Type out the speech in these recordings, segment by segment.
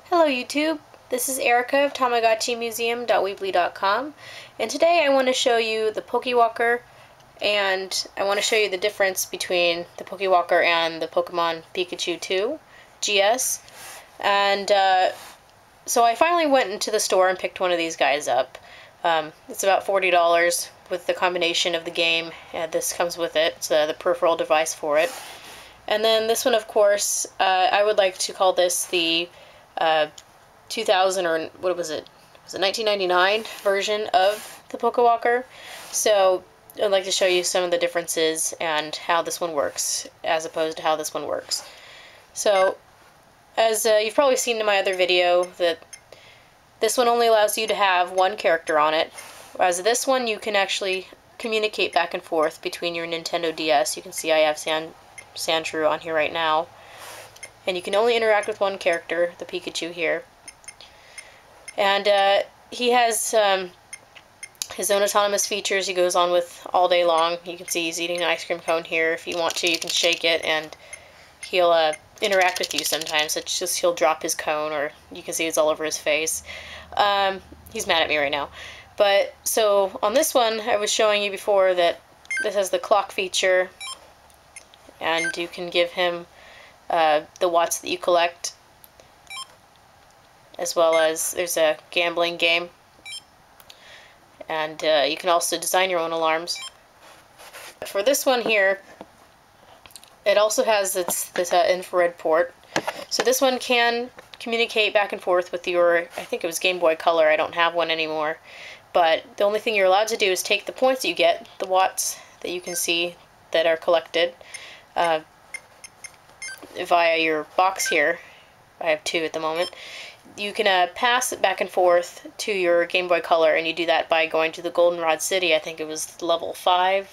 Hello YouTube, this is Erica of TamagotchiMuseum.weebly.com, and today I want to show you the Pokewalker, and I want to show you the difference between the Pokewalker and the Pokemon Pikachu 2 GS. And so I finally went into the store and picked one of these guys up. It's about $40 with the combination of the game, and this comes with it, so the peripheral device for it. And then this one, of course, I would like to call this the 2000, or what was it? Was it 1999 version of the Pokewalker? So I'd like to show you some of the differences and how this one works as opposed to how this one works. So as you've probably seen in my other video, that this one only allows you to have one character on it, whereas this one you can actually communicate back and forth between your Nintendo DS. You can see I have Sandshrew on here right now. And you can only interact with one character, the Pikachu here. And he has his own autonomous features he goes on with all day long. You can see he's eating an ice cream cone here. If you want to, you can shake it and he'll interact with you sometimes. It's just he'll drop his cone, or you can see it's all over his face. He's mad at me right now. But so on this one, I was showing you before that this has the clock feature, and you can give him the watts that you collect, as well as there's a gambling game, and you can also design your own alarms. For this one here, it also has this infrared port, so this one can communicate back and forth with your, I think it was Gameboy Color, I don't have one anymore, but the only thing you're allowed to do is take the points that you get, the watts that you can see that are collected, via your box here. I have two at the moment. You can pass it back and forth to your Game Boy Color, and you do that by going to the Goldenrod City. I think it was level 5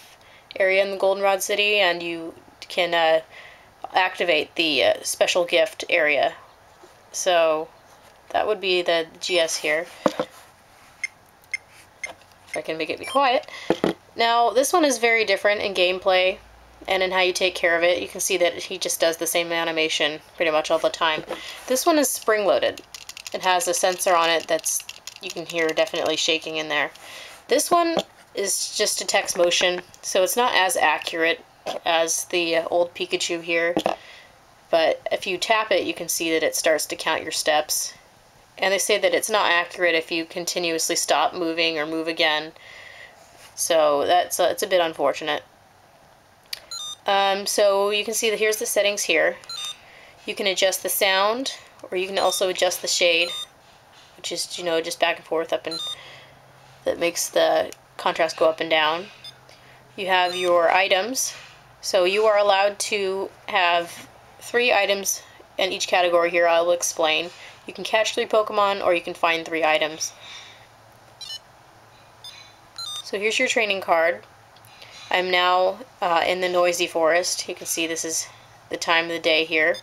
area in the Goldenrod City, and you can activate the special gift area. So that would be the GS here. If I can make it be quiet. Now this one is very different in gameplay and in how you take care of it. You can see that he just does the same animation pretty much all the time. This one is spring-loaded. It has a sensor on it that's, you can hear definitely shaking in there. This one is just a text motion, so it's not as accurate as the old Pikachu here, but if you tap it, you can see that it starts to count your steps. And they say that it's not accurate if you continuously stop moving or move again, so that's it's a bit unfortunate. So you can see that here's the settings here. You can adjust the sound, or you can also adjust the shade, which is, you know, just back and forth up, and that makes the contrast go up and down. You have your items, so you are allowed to have 3 items in each category here. I will explain. You can catch 3 Pokemon, or you can find 3 items. So here's your training card. I'm now in the noisy forest. You can see this is the time of the day here.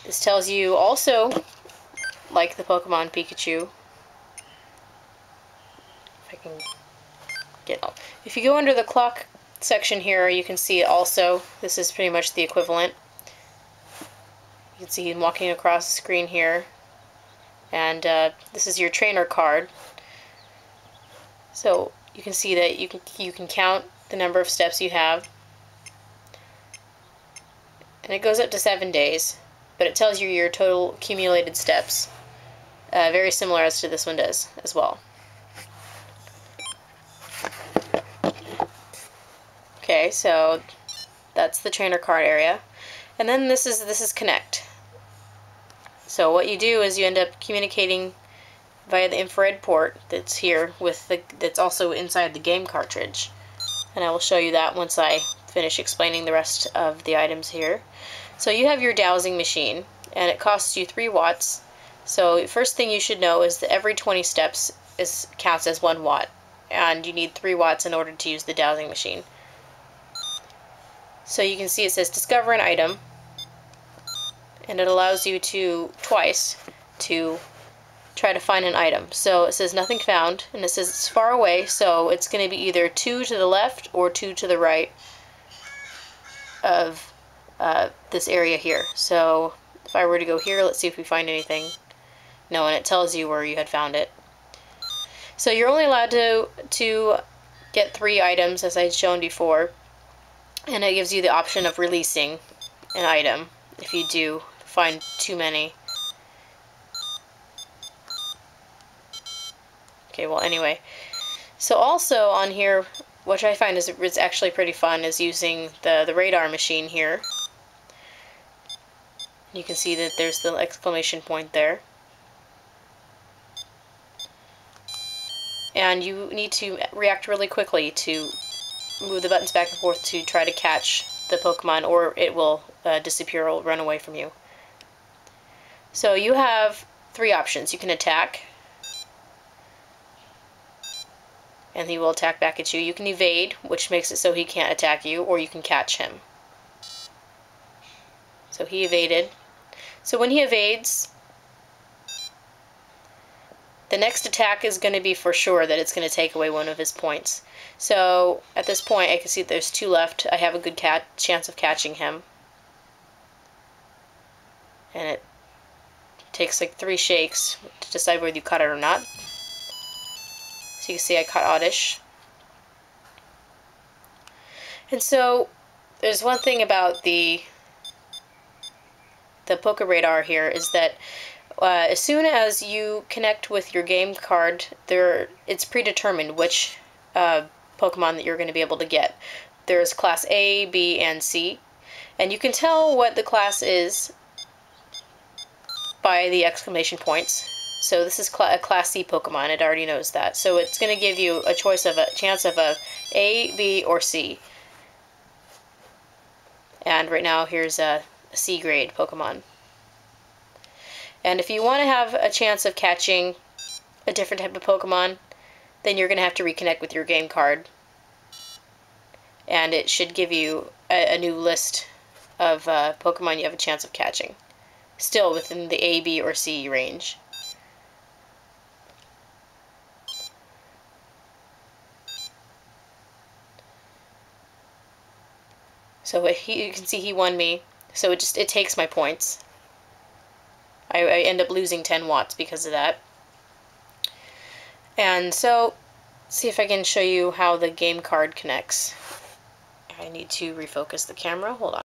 This tells you also, like the Pokemon Pikachu, if I can get out. If you go under the clock section here, you can see also, this is pretty much the equivalent. You can see him walking across the screen here. And this is your trainer card. So you can see that you can count the number of steps you have, and it goes up to 7 days, but it tells you your total accumulated steps, very similar as to this one does as well. Okay, so that's the trainer card area, and then this is Connect. So what you do is you end up communicating via the infrared port that's here with that's also inside the game cartridge. And I will show you that once I finish explaining the rest of the items here. So you have your Dowsing Machine, and it costs you 3 watts. So the first thing you should know is that every 20 steps counts as 1 watt, and you need 3 watts in order to use the Dowsing Machine. So you can see it says Discover an Item, and it allows you to twice to try to find an item. So it says nothing found, and it says it's far away, so it's going to be either 2 to the left or 2 to the right of this area here. So if I were to go here, let's see if we find anything. No, and it tells you where you had found it. So you're only allowed to get 3 items, as I had shown before, and it gives you the option of releasing an item if you do find too many. Okay, well, anyway. So also on here, which I find is actually pretty fun, is using the radar machine here. You can see that there's the exclamation point there. And you need to react really quickly to move the buttons back and forth to try to catch the Pokemon, or it will disappear or run away from you. So you have 3 options. You can attack, and he will attack back at you. You can evade, which makes it so he can't attack you, or you can catch him. So he evaded. So when he evades, the next attack is going to be for sure that it's going to take away one of his points. So at this point, I can see there's 2 left. I have a good chance of catching him. And it takes like 3 shakes to decide whether you caught it or not. So you can see I caught Oddish. And so there's one thing about the Poke Radar here is that as soon as you connect with your game card, it's predetermined which Pokemon that you're going to be able to get. There's Class A, B, and C, and you can tell what the class is by the exclamation points. So this is a Class C Pokemon. It already knows that. So it's going to give you a chance of a A, B, or C. And right now here's a C grade Pokemon. And if you want to have a chance of catching a different type of Pokemon, then you're going to have to reconnect with your game card. And it should give you a new list of Pokemon you have a chance of catching. Still within the A, B, or C range. So you can see he won me. So it takes my points. I end up losing 10 watts because of that. And so, see if I can show you how the game card connects. I need to refocus the camera. Hold on.